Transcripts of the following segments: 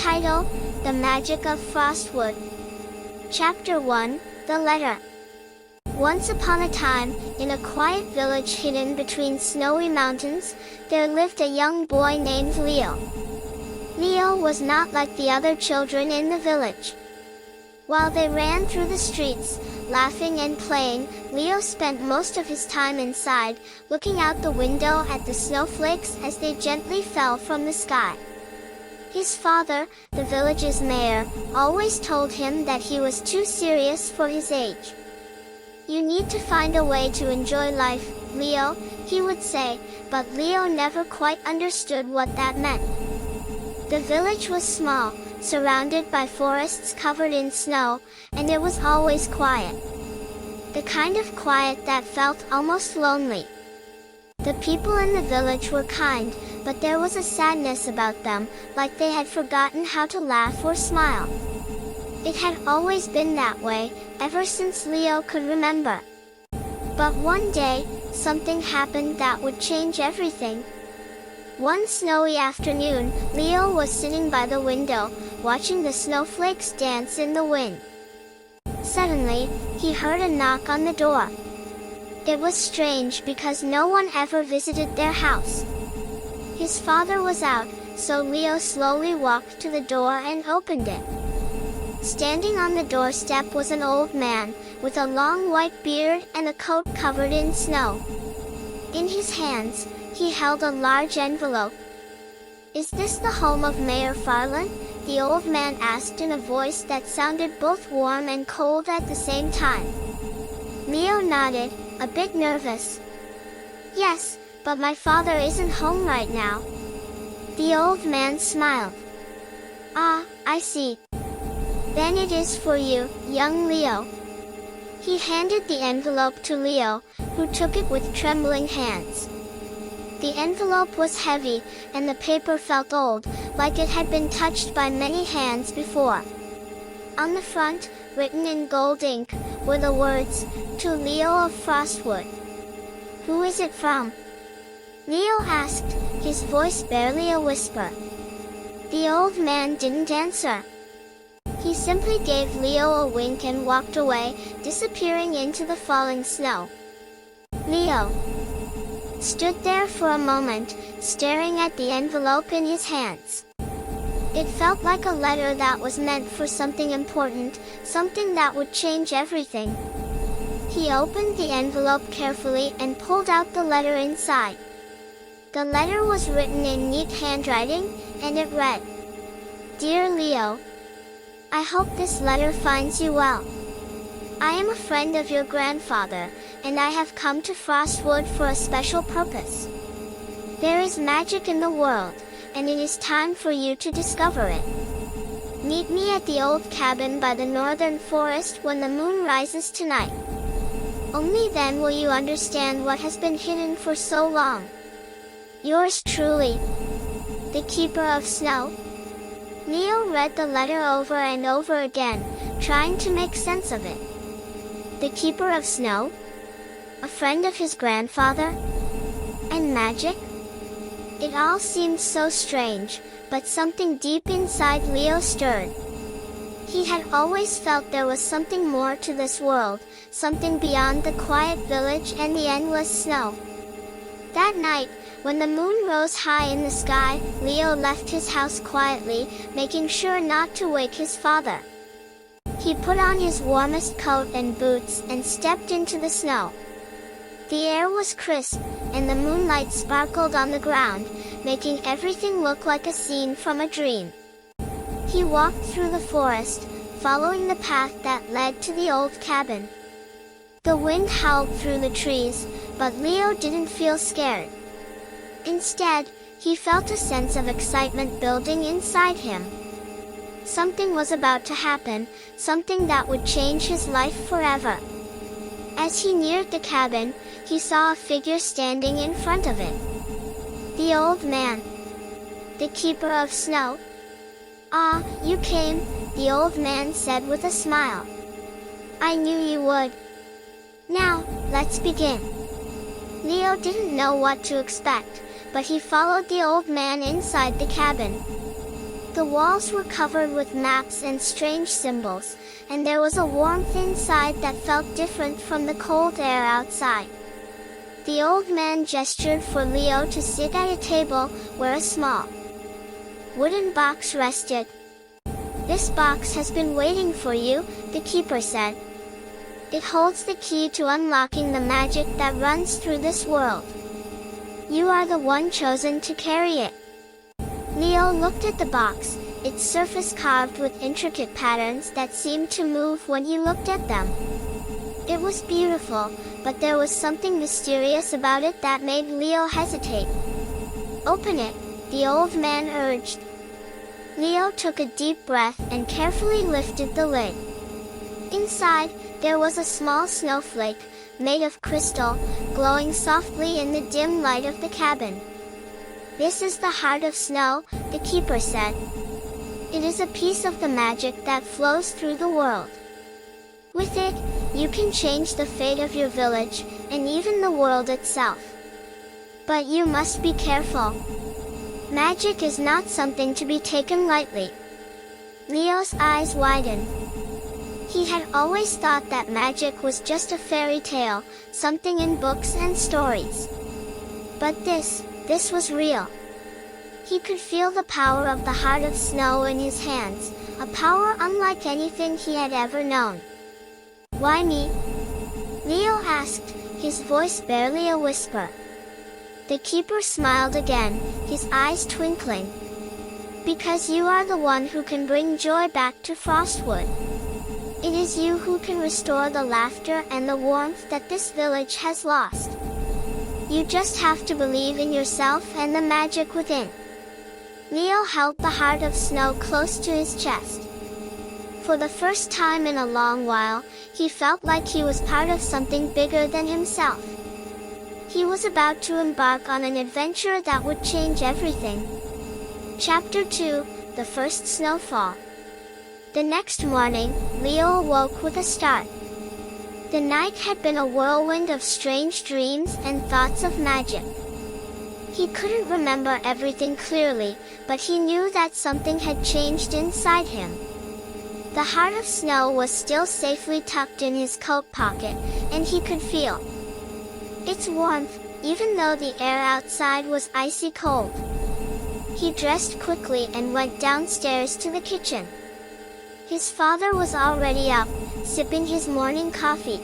Title: The Magic of Frostwood. Chapter 1: The Letter. Once upon a time, in a quiet village hidden between snowy mountains, there lived a young boy named Leo. Leo was not like the other children in the village. While they ran through the streets, laughing and playing, Leo spent most of his time inside, looking out the window at the snowflakes as they gently fell from the sky. His father, the village's mayor, always told him that he was too serious for his age. "You need to find a way to enjoy life, Leo," he would say, but Leo never quite understood what that meant. The village was small, surrounded by forests covered in snow, and it was always quiet. The kind of quiet that felt almost lonely. The people in the village were kind, but there was a sadness about them, like they had forgotten how to laugh or smile. It had always been that way, ever since Leo could remember. But one day, something happened that would change everything. One snowy afternoon, Leo was sitting by the window, watching the snowflakes dance in the wind. Suddenly, he heard a knock on the door. It was strange because no one ever visited their house. His father was out, so Leo slowly walked to the door and opened it. Standing on the doorstep was an old man, with a long white beard and a coat covered in snow. In his hands, he held a large envelope. "Is this the home of Mayor Farland?" the old man asked in a voice that sounded both warm and cold at the same time. Leo nodded, a bit nervous. "Yes, but my father isn't home right now." The old man smiled. "Ah, I see. Then it is for you, young Leo." He handed the envelope to Leo, who took it with trembling hands. The envelope was heavy, and the paper felt old, like it had been touched by many hands before. On the front, written in gold ink, were the words, "To Leo of Frostwood." "Who is it from?" Leo asked, his voice barely a whisper. The old man didn't answer. He simply gave Leo a wink and walked away, disappearing into the falling snow. Leo stood there for a moment, staring at the envelope in his hands. It felt like a letter that was meant for something important, something that would change everything. He opened the envelope carefully and pulled out the letter inside. The letter was written in neat handwriting, and it read, "Dear Leo, I hope this letter finds you well. I am a friend of your grandfather, and I have come to Frostwood for a special purpose. There is magic in the world, and it is time for you to discover it. Meet me at the old cabin by the northern forest when the moon rises tonight. Only then will you understand what has been hidden for so long. Yours truly, the Keeper of Snow." Leo read the letter over and over again, trying to make sense of it. The Keeper of Snow? A friend of his grandfather? And magic? It all seemed so strange, but something deep inside Leo stirred. He had always felt there was something more to this world, something beyond the quiet village and the endless snow. That night, when the moon rose high in the sky, Leo left his house quietly, making sure not to wake his father. He put on his warmest coat and boots and stepped into the snow. The air was crisp, and the moonlight sparkled on the ground, making everything look like a scene from a dream. He walked through the forest, following the path that led to the old cabin. The wind howled through the trees, but Leo didn't feel scared. Instead, he felt a sense of excitement building inside him. Something was about to happen, something that would change his life forever. As he neared the cabin, he saw a figure standing in front of it. The old man. The Keeper of Snow. "Ah, you came," the old man said with a smile. "I knew you would. Now, let's begin." Leo didn't know what to expect, but he followed the old man inside the cabin. The walls were covered with maps and strange symbols, and there was a warmth inside that felt different from the cold air outside. The old man gestured for Leo to sit at a table where a small wooden box rested. "This box has been waiting for you," the keeper said. "It holds the key to unlocking the magic that runs through this world. You are the one chosen to carry it." Leo looked at the box, its surface carved with intricate patterns that seemed to move when he looked at them. It was beautiful, but there was something mysterious about it that made Leo hesitate. "Open it," the old man urged. Leo took a deep breath and carefully lifted the lid. Inside, there was a small snowflake, made of crystal, glowing softly in the dim light of the cabin. "This is the heart of snow," the keeper said. "It is a piece of the magic that flows through the world. With it, you can change the fate of your village, and even the world itself. But you must be careful. Magic is not something to be taken lightly." Leo's eyes widened. He had always thought that magic was just a fairy tale, something in books and stories. But this was real. He could feel the power of the heart of snow in his hands, a power unlike anything he had ever known. "Why me?" Leo asked, his voice barely a whisper. The keeper smiled again, his eyes twinkling. "Because you are the one who can bring joy back to Frostwood. It is you who can restore the laughter and the warmth that this village has lost. You just have to believe in yourself and the magic within." Leo held the heart of snow close to his chest. For the first time in a long while, he felt like he was part of something bigger than himself. He was about to embark on an adventure that would change everything. Chapter 2, The First Snowfall. The next morning, Leo awoke with a start. The night had been a whirlwind of strange dreams and thoughts of magic. He couldn't remember everything clearly, but he knew that something had changed inside him. The heart of snow was still safely tucked in his coat pocket, and he could feel its warmth, even though the air outside was icy cold. He dressed quickly and went downstairs to the kitchen. His father was already up, sipping his morning coffee.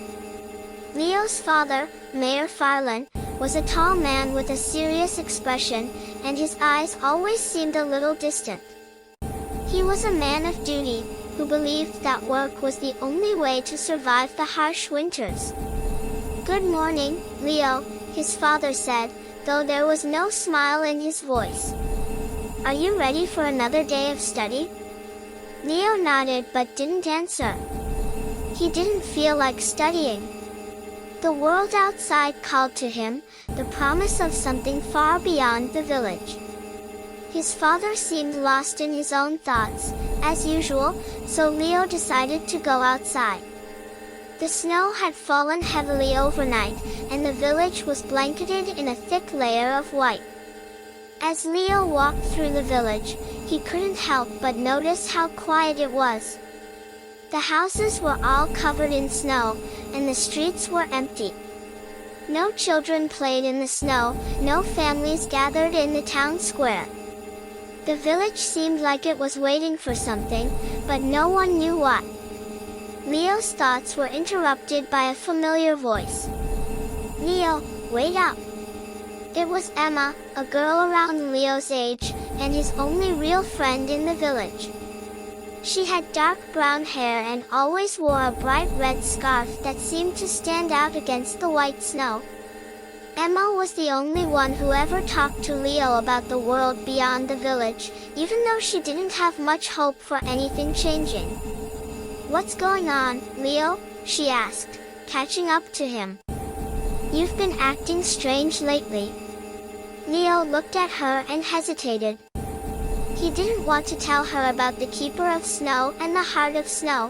Leo's father, Mayor Farland, was a tall man with a serious expression, and his eyes always seemed a little distant. He was a man of duty, who believed that work was the only way to survive the harsh winters. "Good morning, Leo," his father said, though there was no smile in his voice. "Are you ready for another day of study?" Leo nodded but didn't answer. He didn't feel like studying. The world outside called to him, the promise of something far beyond the village. His father seemed lost in his own thoughts, as usual, so Leo decided to go outside. The snow had fallen heavily overnight, and the village was blanketed in a thick layer of white. As Leo walked through the village, he couldn't help but notice how quiet it was. The houses were all covered in snow, and the streets were empty. No children played in the snow, no families gathered in the town square. The village seemed like it was waiting for something, but no one knew what. Leo's thoughts were interrupted by a familiar voice. "Leo, wait up!" It was Emma, a girl around Leo's age, and his only real friend in the village. She had dark brown hair and always wore a bright red scarf that seemed to stand out against the white snow. Emma was the only one who ever talked to Leo about the world beyond the village, even though she didn't have much hope for anything changing. "What's going on, Leo?" she asked, catching up to him. "You've been acting strange lately." Leo looked at her and hesitated. He didn't want to tell her about the Keeper of Snow and the Heart of Snow.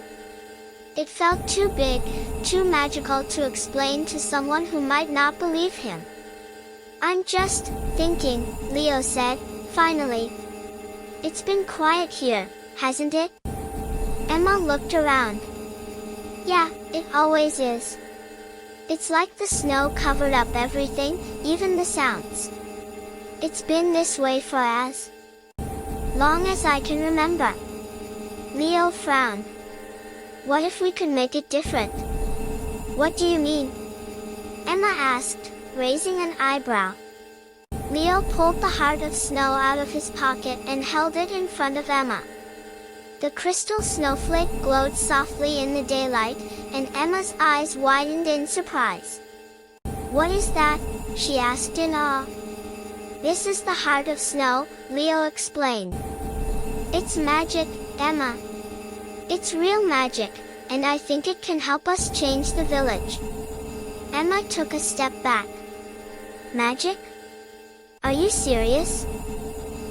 It felt too big, too magical to explain to someone who might not believe him. "I'm just thinking," Leo said, finally. It's been quiet here, hasn't it? Emma looked around. Yeah, it always is. It's like the snow covered up everything, even the sounds. It's been this way for as long as I can remember. Leo frowned. What if we could make it different? What do you mean? Emma asked, raising an eyebrow. Leo pulled the heart of snow out of his pocket and held it in front of Emma. The crystal snowflake glowed softly in the daylight, and Emma's eyes widened in surprise. What is that? She asked in awe. This is the heart of snow, Leo explained. It's magic, Emma. It's real magic, and I think it can help us change the village. Emma took a step back. Magic? Are you serious?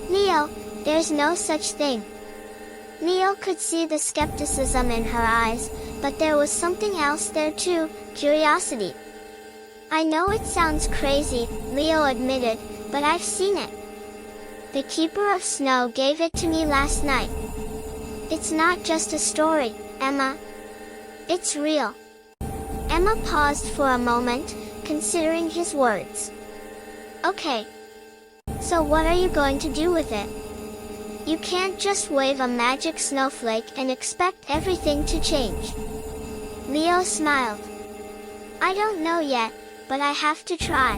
Leo, there's no such thing. Leo could see the skepticism in her eyes, but there was something else there too, curiosity. I know it sounds crazy, Leo admitted, but I've seen it. The Keeper of Snow gave it to me last night. It's not just a story, Emma. It's real. Emma paused for a moment, considering his words. Okay. So what are you going to do with it? You can't just wave a magic snowflake and expect everything to change. Leo smiled. I don't know yet, but I have to try.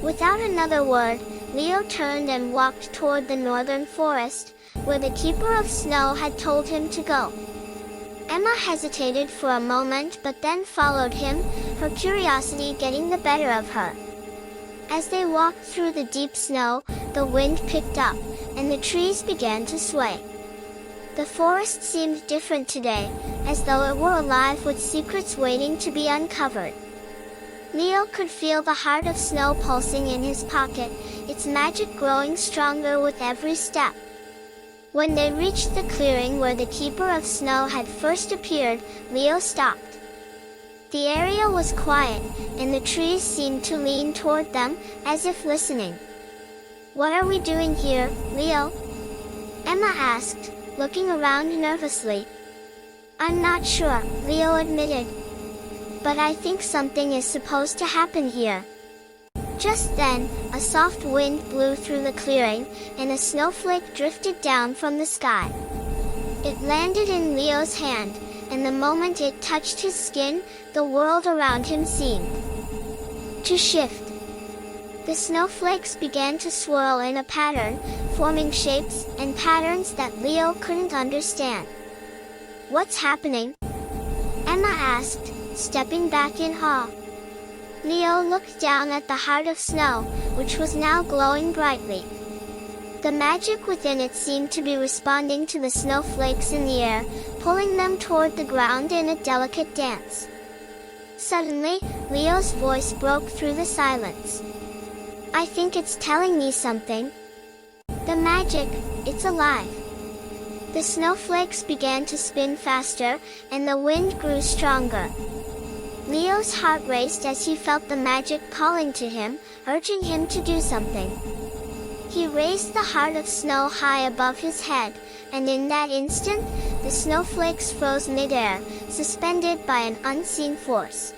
Without another word, Leo turned and walked toward the northern forest, where the Keeper of Snow had told him to go. Emma hesitated for a moment but then followed him, her curiosity getting the better of her. As they walked through the deep snow, the wind picked up, and the trees began to sway. The forest seemed different today, as though it were alive with secrets waiting to be uncovered. Leo could feel the heart of snow pulsing in his pocket, its magic growing stronger with every step. When they reached the clearing where the Keeper of Snow had first appeared, Leo stopped. The area was quiet, and the trees seemed to lean toward them, as if listening. What are we doing here, Leo? Emma asked, looking around nervously. I'm not sure, Leo admitted. But I think something is supposed to happen here. Just then, a soft wind blew through the clearing, and a snowflake drifted down from the sky. It landed in Leo's hand, and the moment it touched his skin, the world around him seemed to shift. The snowflakes began to swirl in a pattern, forming shapes and patterns that Leo couldn't understand. What's happening? Emma asked, stepping back in awe. Leo looked down at the heart of snow, which was now glowing brightly. The magic within it seemed to be responding to the snowflakes in the air, pulling them toward the ground in a delicate dance. Suddenly, Leo's voice broke through the silence. I think it's telling me something. The magic, it's alive. The snowflakes began to spin faster, and the wind grew stronger. Leo's heart raced as he felt the magic calling to him, urging him to do something. He raised the heart of snow high above his head, and in that instant, the snowflakes froze midair, suspended by an unseen force.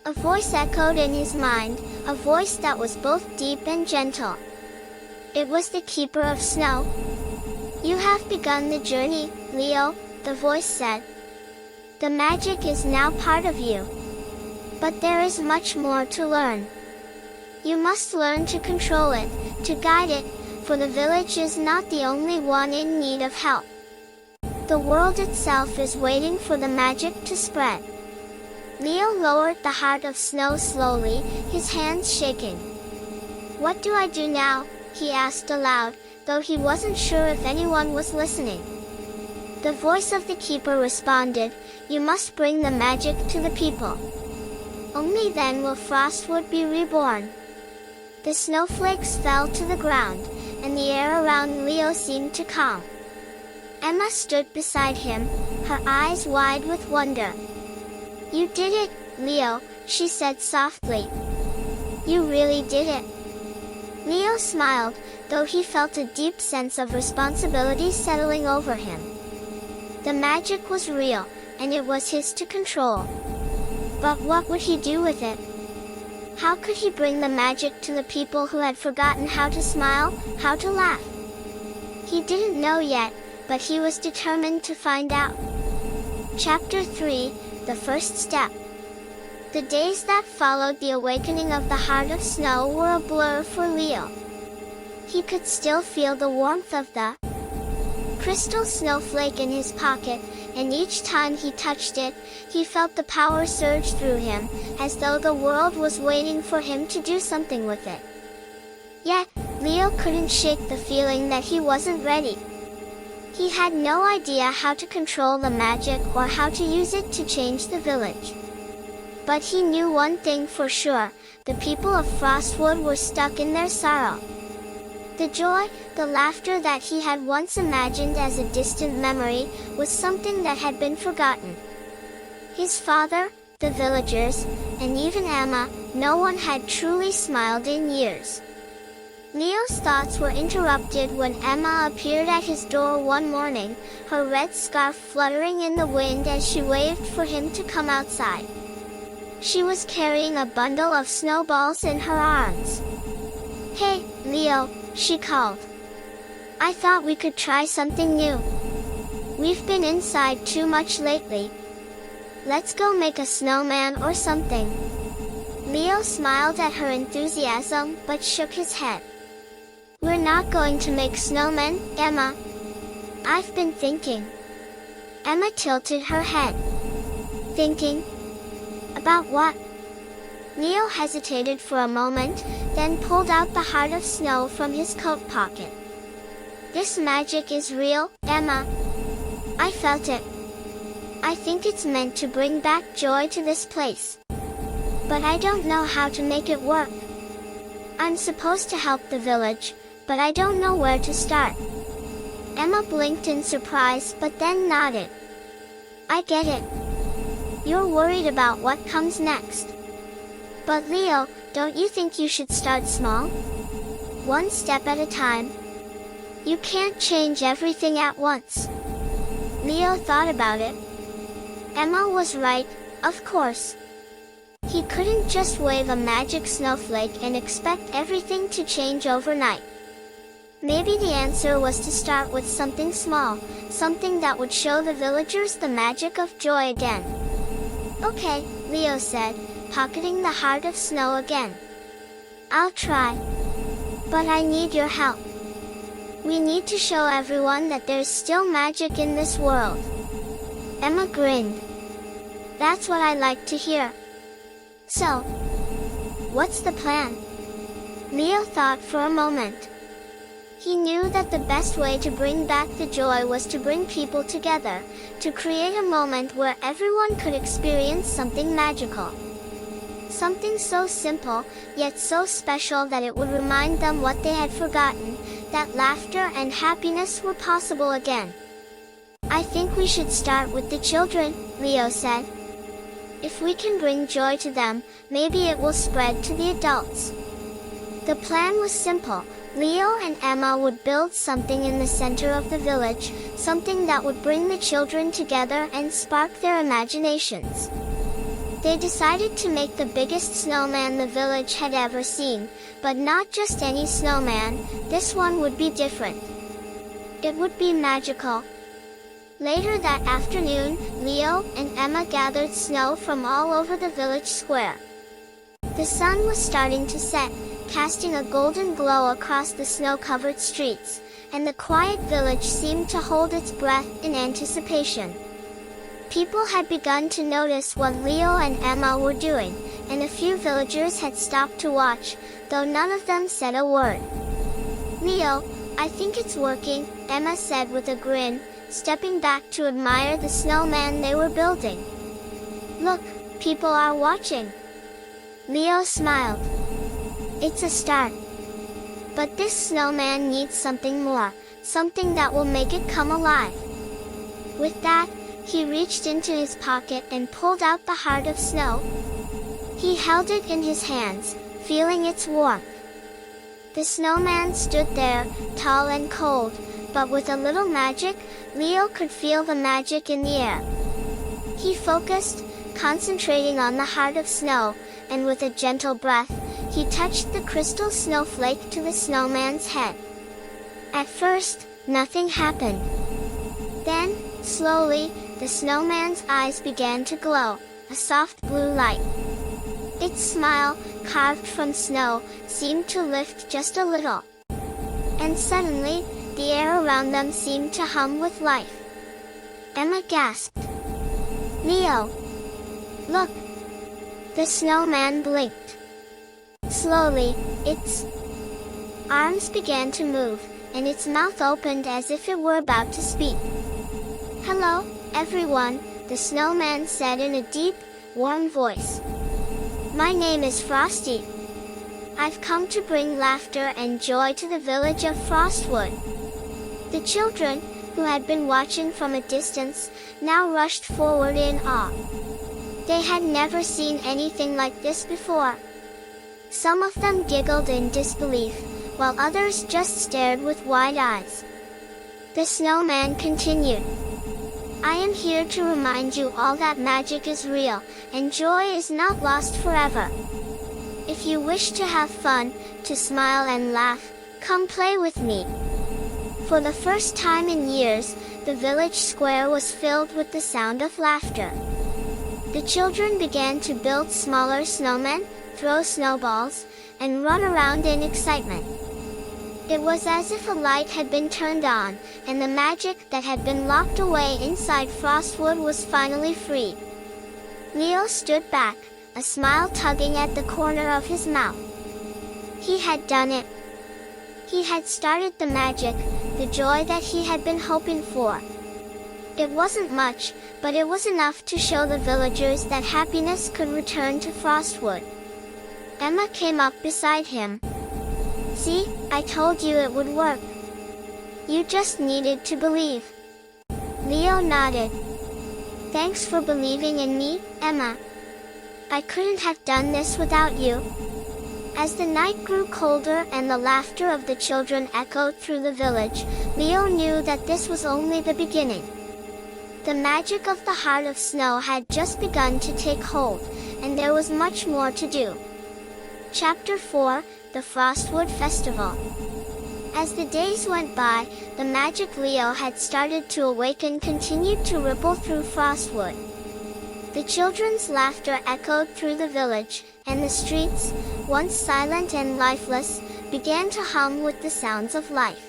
A voice echoed in his mind, a voice that was both deep and gentle. It was the Keeper of Snow. You have begun the journey, Leo, the voice said. The magic is now part of you. But there is much more to learn. You must learn to control it, to guide it, for the village is not the only one in need of help. The world itself is waiting for the magic to spread. Leo lowered the heart of snow slowly, his hands shaking. What do I do now? He asked aloud, though he wasn't sure if anyone was listening. The voice of the keeper responded, you must bring the magic to the people. Only then will Frostwood be reborn. The snowflakes fell to the ground, and the air around Leo seemed to calm. Emma stood beside him, her eyes wide with wonder. You did it, Leo, she said softly. You really did it. Leo smiled, though he felt a deep sense of responsibility settling over him. The magic was real, and it was his to control. But what would he do with it? How could he bring the magic to the people who had forgotten how to smile, how to laugh? He didn't know yet, but he was determined to find out. Chapter 3, The First Step. The days that followed the awakening of the Heart of Snow were a blur for Leo. He could still feel the warmth of the crystal snowflake in his pocket, and each time he touched it, he felt the power surge through him, as though the world was waiting for him to do something with it. Yet, Leo couldn't shake the feeling that he wasn't ready. He had no idea how to control the magic or how to use it to change the village. But he knew one thing for sure: the people of Frostwood were stuck in their sorrow. The joy, the laughter that he had once imagined as a distant memory, was something that had been forgotten. His father, the villagers, and even Emma, no one had truly smiled in years. Leo's thoughts were interrupted when Emma appeared at his door one morning, her red scarf fluttering in the wind as she waved for him to come outside. She was carrying a bundle of snowballs in her arms. "Hey, Leo," she called. "I thought we could try something new. We've been inside too much lately. Let's go make a snowman or something." Leo smiled at her enthusiasm but shook his head. "We're not going to make snowmen, Emma. I've been thinking." Emma tilted her head. "Thinking? About what?" Leo hesitated for a moment, then pulled out the Heart of Snow from his coat pocket. "This magic is real, Emma. I felt it. I think it's meant to bring back joy to this place. But I don't know how to make it work. I'm supposed to help the village, but I don't know where to start." Emma blinked in surprise but then nodded. "I get it. You're worried about what comes next. But Leo, don't you think you should start small? One step at a time. You can't change everything at once." Leo thought about it. Emma was right, of course. He couldn't just wave a magic snowflake and expect everything to change overnight. Maybe the answer was to start with something small, something that would show the villagers the magic of joy again. "Okay," Leo said, pocketing the Heart of Snow again. "I'll try. But I need your help. We need to show everyone that there's still magic in this world." Emma grinned. "That's what I like to hear. So, what's the plan?" Leo thought for a moment. He knew that the best way to bring back the joy was to bring people together, to create a moment where everyone could experience something magical. Something so simple, yet so special that it would remind them what they had forgotten, that laughter and happiness were possible again. "I think we should start with the children," Leo said. "If we can bring joy to them, maybe it will spread to the adults." The plan was simple. Leo and Emma would build something in the center of the village, something that would bring the children together and spark their imaginations. They decided to make the biggest snowman the village had ever seen, but not just any snowman. This one would be different. It would be magical. Later that afternoon, Leo and Emma gathered snow from all over the village square. The sun was starting to set, casting a golden glow across the snow-covered streets, and the quiet village seemed to hold its breath in anticipation. People had begun to notice what Leo and Emma were doing, and a few villagers had stopped to watch, though none of them said a word. "Leo, I think it's working," Emma said with a grin, stepping back to admire the snowman they were building. "Look, people are watching." Leo smiled. "It's a start. But this snowman needs something more, something that will make it come alive." With that, he reached into his pocket and pulled out the Heart of Snow. He held it in his hands, feeling its warmth. The snowman stood there, tall and cold, but with a little magic, Leo could feel the magic in the air. He focused, concentrating on the heart of snow, and with a gentle breath, he touched the crystal snowflake to the snowman's head. At first, nothing happened. Then, slowly, the snowman's eyes began to glow, a soft blue light. Its smile, carved from snow, seemed to lift just a little. And suddenly, the air around them seemed to hum with life. Emma gasped. "Leo! Look!" The snowman blinked. Slowly, its arms began to move, and its mouth opened as if it were about to speak. "Hello, everyone," the snowman said in a deep, warm voice. "My name is Frosty. I've come to bring laughter and joy to the village of Frostwood." The children, who had been watching from a distance, now rushed forward in awe. They had never seen anything like this before. Some of them giggled in disbelief, while others just stared with wide eyes. The snowman continued. "I am here to remind you all that magic is real, and joy is not lost forever. If you wish to have fun, to smile and laugh, come play with me." For the first time in years, the village square was filled with the sound of laughter. The children began to build smaller snowmen, throw snowballs, and run around in excitement. It was as if a light had been turned on, and the magic that had been locked away inside Frostwood was finally freed. Leo stood back, a smile tugging at the corner of his mouth. He had done it. He had started the magic, the joy that he had been hoping for. It wasn't much, but it was enough to show the villagers that happiness could return to Frostwood. Emma came up beside him. "See, I told you it would work. You just needed to believe." Leo nodded. "Thanks for believing in me, Emma. I couldn't have done this without you." As the night grew colder and the laughter of the children echoed through the village, Leo knew that this was only the beginning. The magic of the heart of snow had just begun to take hold, and there was much more to do. Chapter 4, The Frostwood Festival. As the days went by, the magic Leo had started to awaken continued to ripple through Frostwood. The children's laughter echoed through the village, and the streets, once silent and lifeless, began to hum with the sounds of life.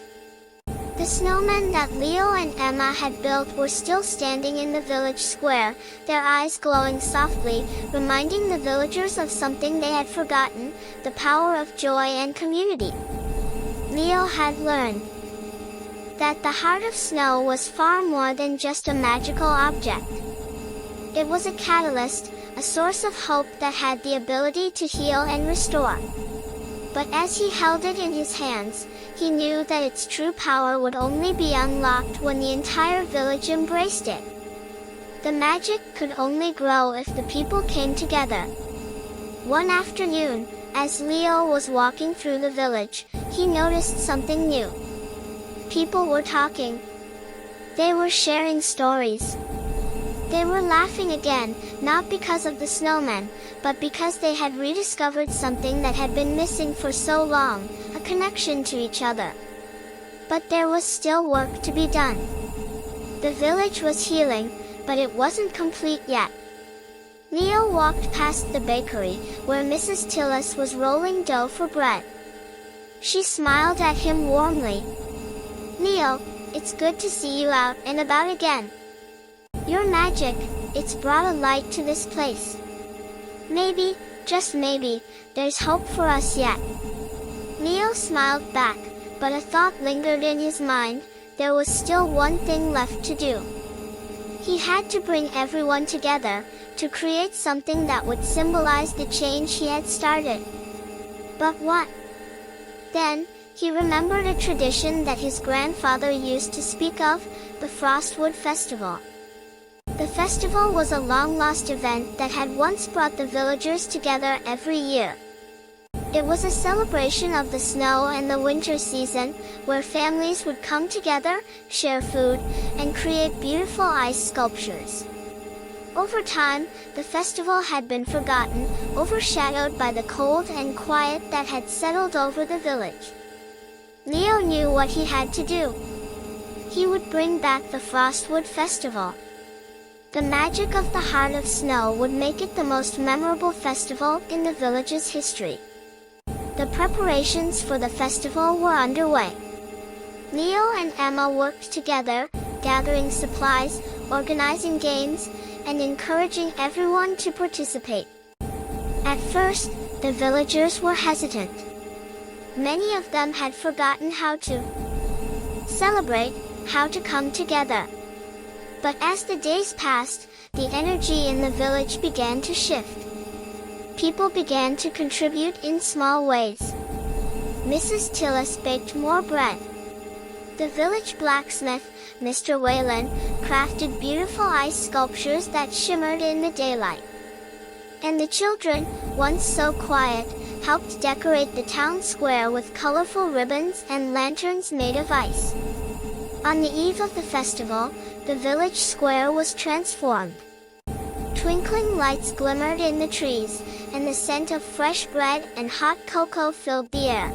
The snowmen that Leo and Emma had built were still standing in the village square, their eyes glowing softly, reminding the villagers of something they had forgotten, the power of joy and community. Leo had learned that the heart of snow was far more than just a magical object. It was a catalyst, a source of hope that had the ability to heal and restore. But as he held it in his hands, he knew that its true power would only be unlocked when the entire village embraced it. The magic could only grow if the people came together. One afternoon, as Leo was walking through the village, he noticed something new. People were talking. They were sharing stories. They were laughing again, not because of the snowmen, but because they had rediscovered something that had been missing for so long, a connection to each other. But there was still work to be done. The village was healing, but it wasn't complete yet. Leo walked past the bakery, where Mrs. Tillis was rolling dough for bread. She smiled at him warmly. "Leo, it's good to see you out and about again. Your magic, it's brought a light to this place. Maybe, just maybe, there's hope for us yet." Leo smiled back, but a thought lingered in his mind. There was still one thing left to do. He had to bring everyone together, to create something that would symbolize the change he had started. But what? Then, he remembered a tradition that his grandfather used to speak of, the Frostwood Festival. The festival was a long-lost event that had once brought the villagers together every year. It was a celebration of the snow and the winter season, where families would come together, share food, and create beautiful ice sculptures. Over time, the festival had been forgotten, overshadowed by the cold and quiet that had settled over the village. Leo knew what he had to do. He would bring back the Frostwood Festival. The magic of the Heart of Snow would make it the most memorable festival in the village's history. The preparations for the festival were underway. Leo and Emma worked together, gathering supplies, organizing games, and encouraging everyone to participate. At first, the villagers were hesitant. Many of them had forgotten how to celebrate, how to come together. But as the days passed, the energy in the village began to shift. People began to contribute in small ways. Mrs. Tillis baked more bread. The village blacksmith, Mr. Whalen, crafted beautiful ice sculptures that shimmered in the daylight. And the children, once so quiet, helped decorate the town square with colorful ribbons and lanterns made of ice. On the eve of the festival, the village square was transformed. Twinkling lights glimmered in the trees, and the scent of fresh bread and hot cocoa filled the air.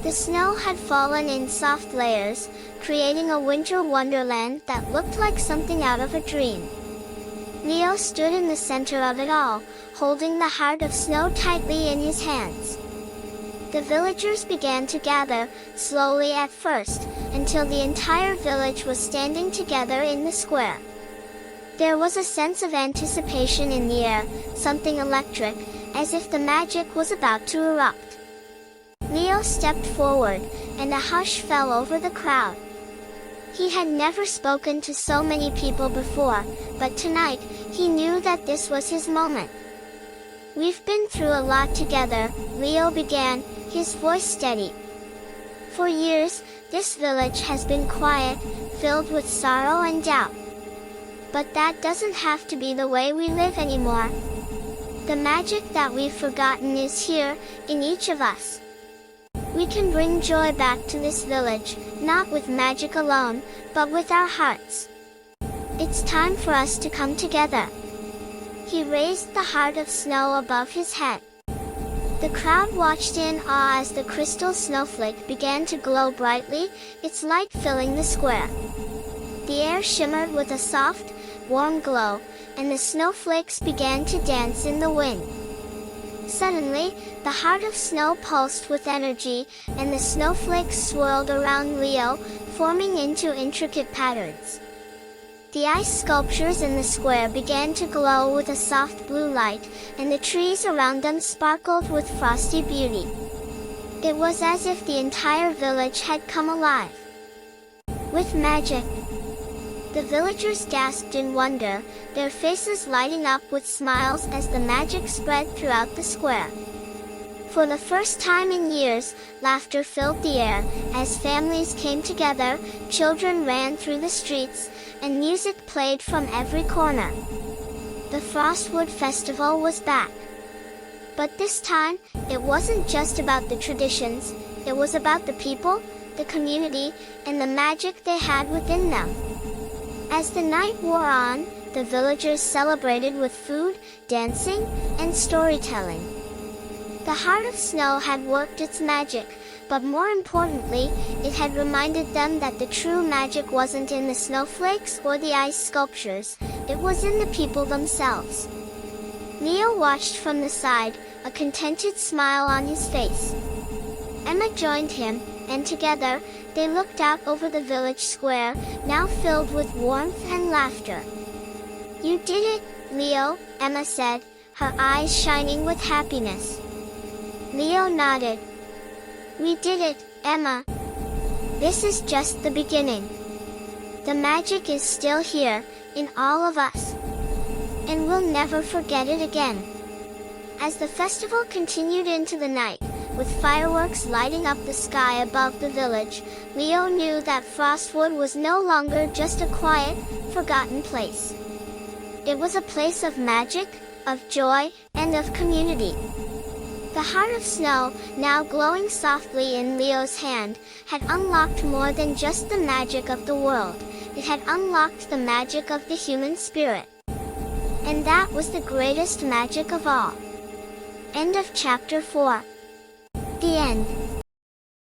The snow had fallen in soft layers, creating a winter wonderland that looked like something out of a dream. Leo stood in the center of it all, holding the Heart of Snow tightly in his hands. The villagers began to gather, slowly at first, until the entire village was standing together in the square. There was a sense of anticipation in the air, something electric, as if the magic was about to erupt. Leo stepped forward, and a hush fell over the crowd. He had never spoken to so many people before, but tonight, he knew that this was his moment. "We've been through a lot together," Leo began, his voice steady. "For years, this village has been quiet, filled with sorrow and doubt. But that doesn't have to be the way we live anymore. The magic that we've forgotten is here, in each of us. We can bring joy back to this village, not with magic alone, but with our hearts. It's time for us to come together." He raised the Heart of Snow above his head. The crowd watched in awe as the crystal snowflake began to glow brightly, its light filling the square. The air shimmered with a soft, warm glow, and the snowflakes began to dance in the wind. Suddenly, the Heart of Snow pulsed with energy, and the snowflakes swirled around Leo, forming into intricate patterns. The ice sculptures in the square began to glow with a soft blue light, and the trees around them sparkled with frosty beauty. It was as if the entire village had come alive with magic. The villagers gasped in wonder, their faces lighting up with smiles as the magic spread throughout the square. For the first time in years, laughter filled the air, as families came together, children ran through the streets, and music played from every corner. The Frostwood Festival was back. But this time, it wasn't just about the traditions, it was about the people, the community, and the magic they had within them. As the night wore on, the villagers celebrated with food, dancing, and storytelling. The Heart of Snow had worked its magic, but more importantly, it had reminded them that the true magic wasn't in the snowflakes or the ice sculptures, it was in the people themselves. Leo watched from the side, a contented smile on his face. Emma joined him, and together, they looked out over the village square, now filled with warmth and laughter. "You did it, Leo," Emma said, her eyes shining with happiness. Leo nodded. "We did it, Emma. This is just the beginning. The magic is still here, in all of us. And we'll never forget it again." As the festival continued into the night, with fireworks lighting up the sky above the village, Leo knew that Frostwood was no longer just a quiet, forgotten place. It was a place of magic, of joy, and of community. The heart of snow, now glowing softly in Leo's hand, had unlocked more than just the magic of the world. It had unlocked the magic of the human spirit. And that was the greatest magic of all. End of chapter 4. The end.